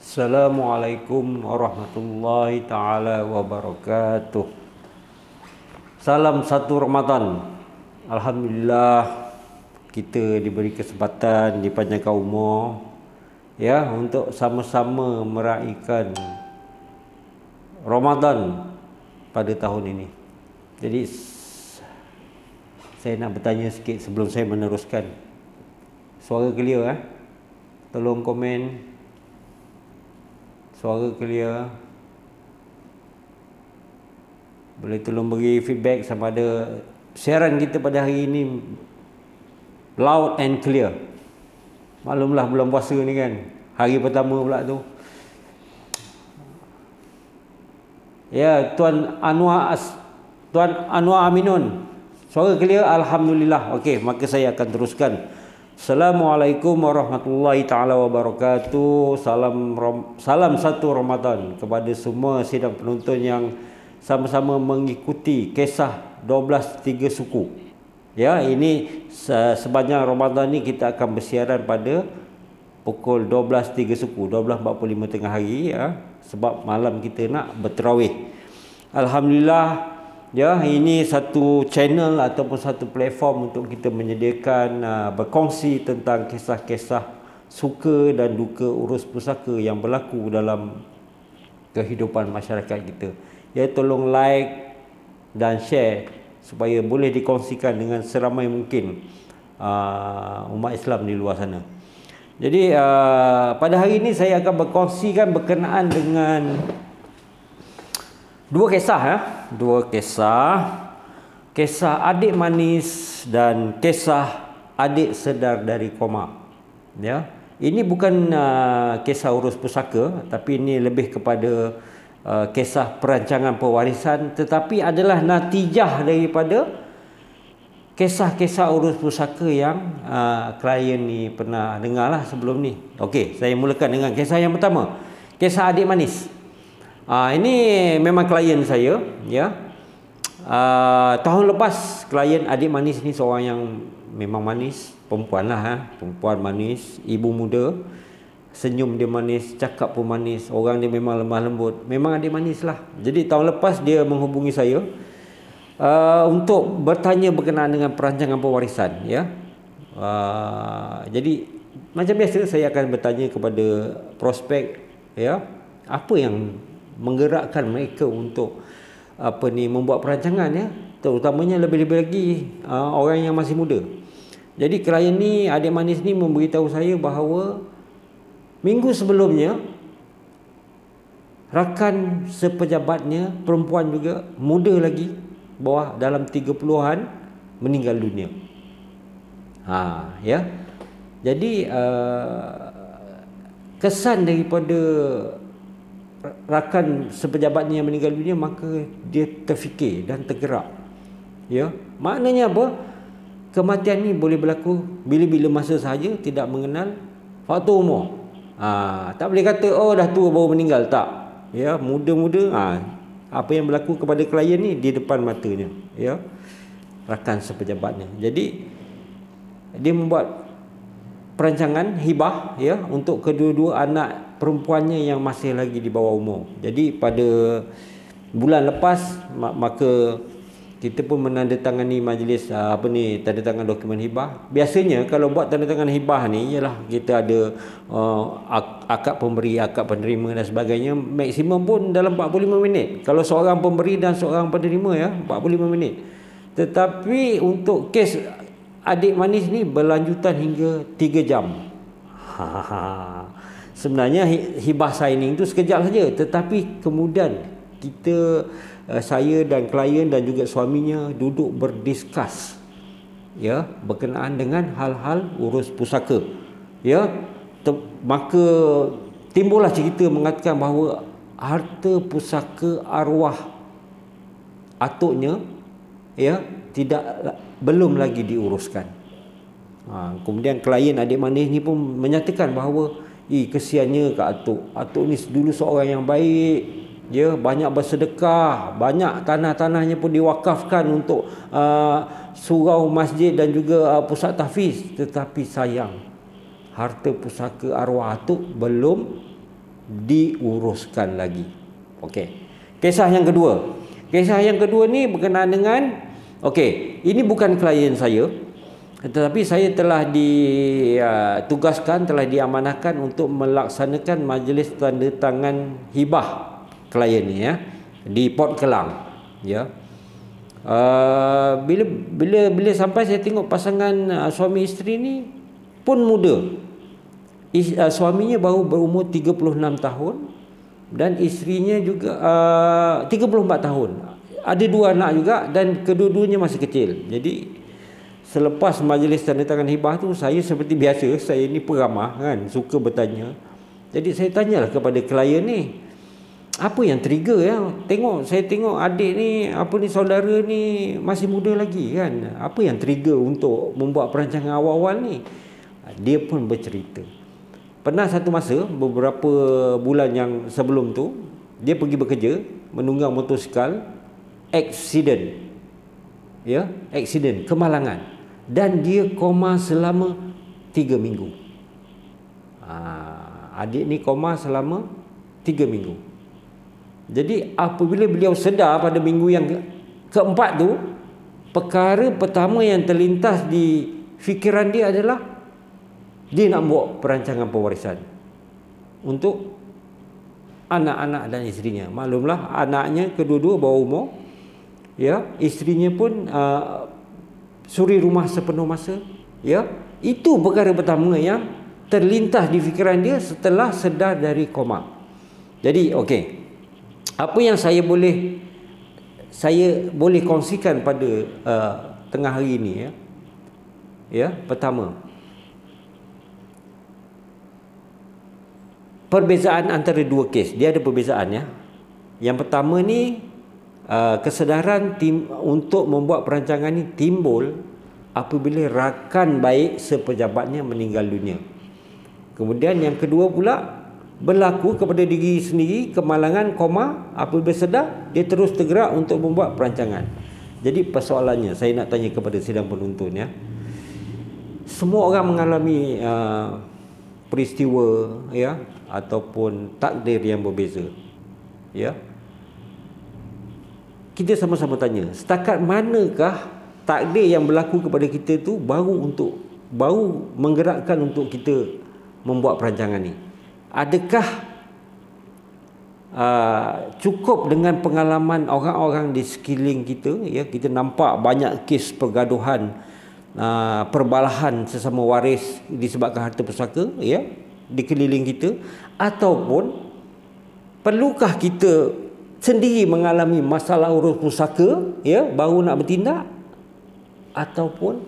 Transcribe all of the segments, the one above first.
Assalamualaikum warahmatullahi taala wabarakatuh. Salam satu Ramadan. Alhamdulillah kita diberi kesempatan dipanjangkan umur ya untuk sama-sama meraihkan Ramadan pada tahun ini. Jadi saya nak bertanya sikit sebelum saya meneruskan. Suara clear Tolong komen. Suara clear. Boleh tolong beri feedback sama ada siaran kita pada hari ini loud and clear. Maklumlah bulan puasa ni kan, hari pertama pula tu. Ya, Tuan Anwar Aminun. Suara clear, alhamdulillah. Okey, maka saya akan teruskan. Assalamualaikum warahmatullahi taala wabarakatuh. Salam satu Ramadan kepada semua sidang penonton yang sama-sama mengikuti kisah 12 tiga suku. Ya, ini sepanjang Ramadan ni kita akan bersiaran pada pukul 12 tiga suku, 12.45 tengah hari ya, sebab malam kita nak bertarawih. Alhamdulillah. Ya, ini satu channel ataupun satu platform untuk kita menyediakan berkongsi tentang kisah-kisah suka dan duka urus pusaka yang berlaku dalam kehidupan masyarakat kita. Ya, tolong like dan share supaya boleh dikongsikan dengan seramai mungkin umat Islam di luar sana. Jadi pada hari ini saya akan berkongsikan berkenaan dengan dua kisah, kisah adik manis dan kisah adik sedar dari koma. Ya, ini bukan kisah urus pusaka, tapi ini lebih kepada kisah perancangan pewarisan, tetapi adalah natijah daripada kisah-kisah urus pusaka yang klien ni pernah dengar lah sebelum ni. Okey, saya mulakan dengan kisah yang pertama, kisah adik manis. Ini memang klien saya ya. Tahun lepas klien adik manis ni seorang yang memang manis, perempuan lah perempuan manis, ibu muda, senyum dia manis, cakap pun manis, orang dia memang lemah lembut, memang adik manis lah. Jadi tahun lepas dia menghubungi saya untuk bertanya berkenaan dengan perancangan pewarisan ya. Jadi macam biasa saya akan bertanya kepada prospek ya, apa yang menggerakkan mereka untuk membuat perancangan ya, terutamanya lebih-lebih lagi orang yang masih muda. Jadi klien ni, adik manis ni memberitahu saya bahawa minggu sebelumnya rakan sepejabatnya, perempuan juga, muda lagi, bawah dalam 30-an, meninggal dunia. Ya. Jadi kesan daripada rakan sepejabatnya yang meninggal dunia, maka dia terfikir dan tergerak. Ya, maknanya apa? Kematian ni boleh berlaku bila-bila masa sahaja, tidak mengenal faktor umur. Tak boleh kata dah tua baru meninggal, tak. Ya, muda-muda, apa yang berlaku kepada klien ni di depan matanya, ya, rakan sepejabatnya. Jadi dia membuat perancangan hibah ya untuk kedua-dua anak perempuannya yang masih lagi di bawah umur. Jadi pada bulan lepas maka kita pun menandatangani majlis tanda tangan dokumen hibah. Biasanya kalau buat tanda tangan hibah ni ialah kita ada akad pemberi, akad penerima dan sebagainya, maksimum pun dalam 45 minit. Kalau seorang pemberi dan seorang penerima ya 45 minit. Tetapi untuk kes adik manis ni berlanjutan hingga 3 jam. Sebenarnya hibah signing tu sekejap saja, tetapi kemudian saya dan klien dan juga suaminya duduk berdiskus ya berkenaan dengan hal-hal urus pusaka. Ya, maka timbullah cerita mengatakan bahawa harta pusaka arwah atuknya ya belum lagi diuruskan. Kemudian klien adik manis ni pun menyatakan bahawa kesiannya kat atuk ni dulu seorang yang baik ya, banyak bersedekah, banyak tanah-tanahnya pun diwakafkan untuk surau masjid dan juga pusat tahfiz, tetapi sayang harta pusaka arwah atuk belum diuruskan lagi. Okey. Kisah yang kedua. Kisah yang kedua ni berkenaan dengan, okey, ini bukan klien saya, tetapi saya telah ditugaskan, telah diamanahkan untuk melaksanakan majlis tanda tangan hibah klien ni ya, di Port Kelang ya. Bila sampai saya tengok pasangan suami isteri ni pun muda. Suaminya baru berumur 36 tahun dan isterinya juga 34 tahun. Ada 2 anak juga dan kedua-duanya masih kecil. Jadi selepas majlis tanda tangan hibah tu, saya seperti biasa, saya ni peramah kan, suka bertanya. Jadi saya tanyalah kepada klien ni, apa yang trigger ya? Saya tengok adik ni, saudara ni masih muda lagi kan. Apa yang trigger untuk membuat perancangan awal-awal ni? Dia pun bercerita. Pernah satu masa, beberapa bulan yang sebelum tu, dia pergi bekerja, menunggang motosikal, aksiden. Ya, aksiden, kemalangan. Dan dia koma selama 3 minggu. Adik ni koma selama 3 minggu. Jadi apabila beliau sedar pada minggu yang keempat tu, perkara pertama yang terlintas di fikiran dia adalah dia nak buat perancangan pewarisan untuk anak-anak dan isterinya. Maklumlah, anaknya kedua-dua bawah umur, ya, isterinya pun suri rumah sepenuh masa, ya. Itu perkara pertama yang terlintas di fikiran dia setelah sedar dari koma. Jadi okey, apa yang saya boleh kongsikan pada tengah hari ini ya. Ya, pertama, perbezaan antara dua kes. Dia ada perbezaan ya. Yang pertama ni kesedaran untuk membuat perancangan ni timbul apabila rakan baik sepejabatnya meninggal dunia. Kemudian yang kedua pula, berlaku kepada diri sendiri kemalangan koma, apabila sedar dia terus tergerak untuk membuat perancangan. Jadi persoalannya, saya nak tanya kepada sidang penonton ya. Semua orang mengalami peristiwa ya ataupun takdir yang berbeza. Ya. Kita sama-sama tanya, setakat manakah takdir yang berlaku kepada kita tu baru menggerakkan untuk kita membuat perancangan ni? Adakah cukup dengan pengalaman orang-orang di sekeliling kita ya, kita nampak banyak kes pergaduhan, perbalahan sesama waris disebabkan harta pusaka ya di keliling kita, ataupun perlukah kita sendiri mengalami masalah urus pusaka ya baru nak bertindak, ataupun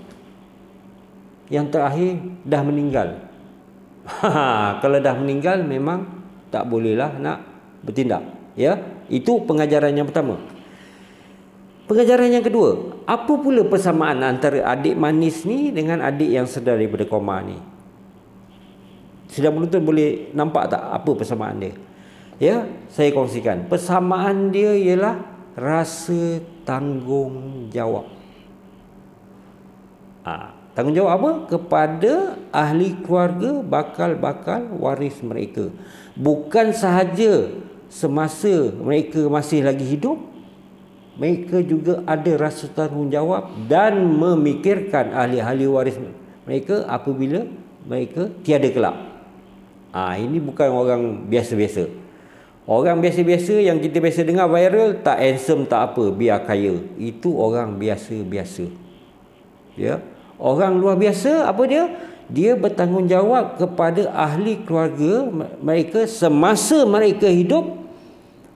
yang terakhir dah meninggal. Kalau dah meninggal memang tak bolehlah nak bertindak ya. Itu pengajaran yang pertama. Pengajaran yang kedua, apa pula persamaan antara adik manis ni dengan adik yang sedar daripada koma ni? Sidang penonton boleh nampak tak apa persamaan dia? Ya, saya kongsikan. Persamaan dia ialah rasa tanggungjawab. Tanggungjawab apa? Kepada ahli keluarga bakal waris mereka. Bukan sahaja semasa mereka masih lagi hidup, mereka juga ada rasa tanggungjawab dan memikirkan ahli-ahli waris mereka apabila mereka tiada kelak. Ini bukan orang biasa-biasa. Orang biasa-biasa yang kita biasa dengar viral, tak handsome tak apa, biar kaya. Itu orang biasa-biasa. Ya. Orang luar biasa apa dia? Dia bertanggungjawab kepada ahli keluarga mereka semasa mereka hidup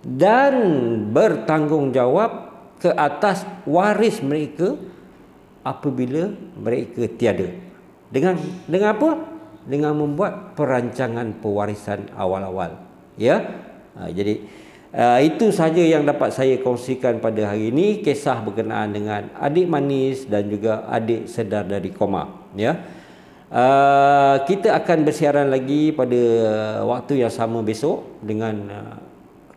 dan bertanggungjawab ke atas waris mereka apabila mereka tiada. Dengan apa? Dengan membuat perancangan pewarisan awal-awal. Ya. Jadi itu saja yang dapat saya kongsikan pada hari ini, kisah berkenaan dengan adik manis dan juga adik sedar dari koma ya. Kita akan bersiaran lagi pada waktu yang sama besok dengan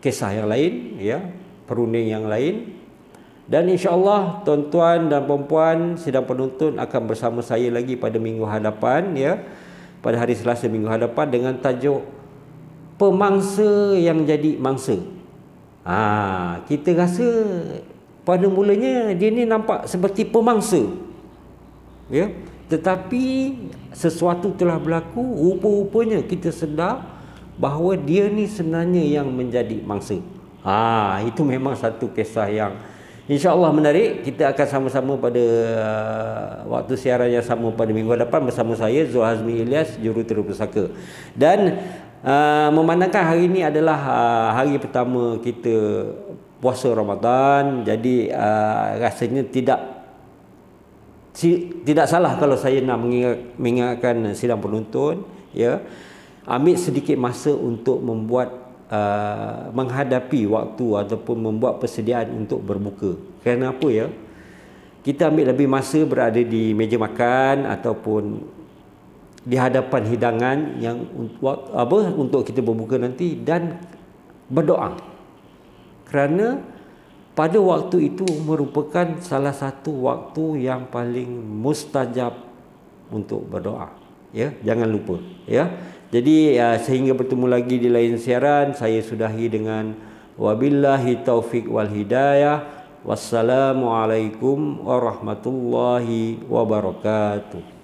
kisah yang lain ya, perunding yang lain. Dan insya-Allah tuan-tuan dan puan-puan sidang penonton akan bersama saya lagi pada minggu hadapan ya, pada hari Selasa minggu hadapan dengan tajuk pemangsa yang jadi mangsa. Kita rasa pada mulanya dia ni nampak seperti pemangsa, ya, tetapi sesuatu telah berlaku, rupa-rupanya kita sedar bahawa dia ni sebenarnya yang menjadi mangsa. Itu memang satu kisah yang insya-Allah menarik. Kita akan sama-sama pada waktu siaran yang sama pada minggu depan bersama saya Zulhazmi Ilyas, Jurutera Pusaka. Dan memandangkan hari ini adalah hari pertama kita puasa Ramadan, jadi rasanya tidak salah kalau saya nak mengingatkan sidang penonton, ya, ambil sedikit masa untuk membuat menghadapi waktu ataupun membuat persediaan untuk berbuka. Kerana apa, ya? Kita ambil lebih masa berada di meja makan ataupun di hadapan hidangan yang untuk kita berbuka nanti, dan berdoa. Kerana pada waktu itu merupakan salah satu waktu yang paling mustajab untuk berdoa, ya, jangan lupa, ya. Jadi sehingga bertemu lagi di lain siaran, saya sudahi dengan wabillahi taufik wal hidayah. Wassalamualaikum warahmatullahi wabarakatuh.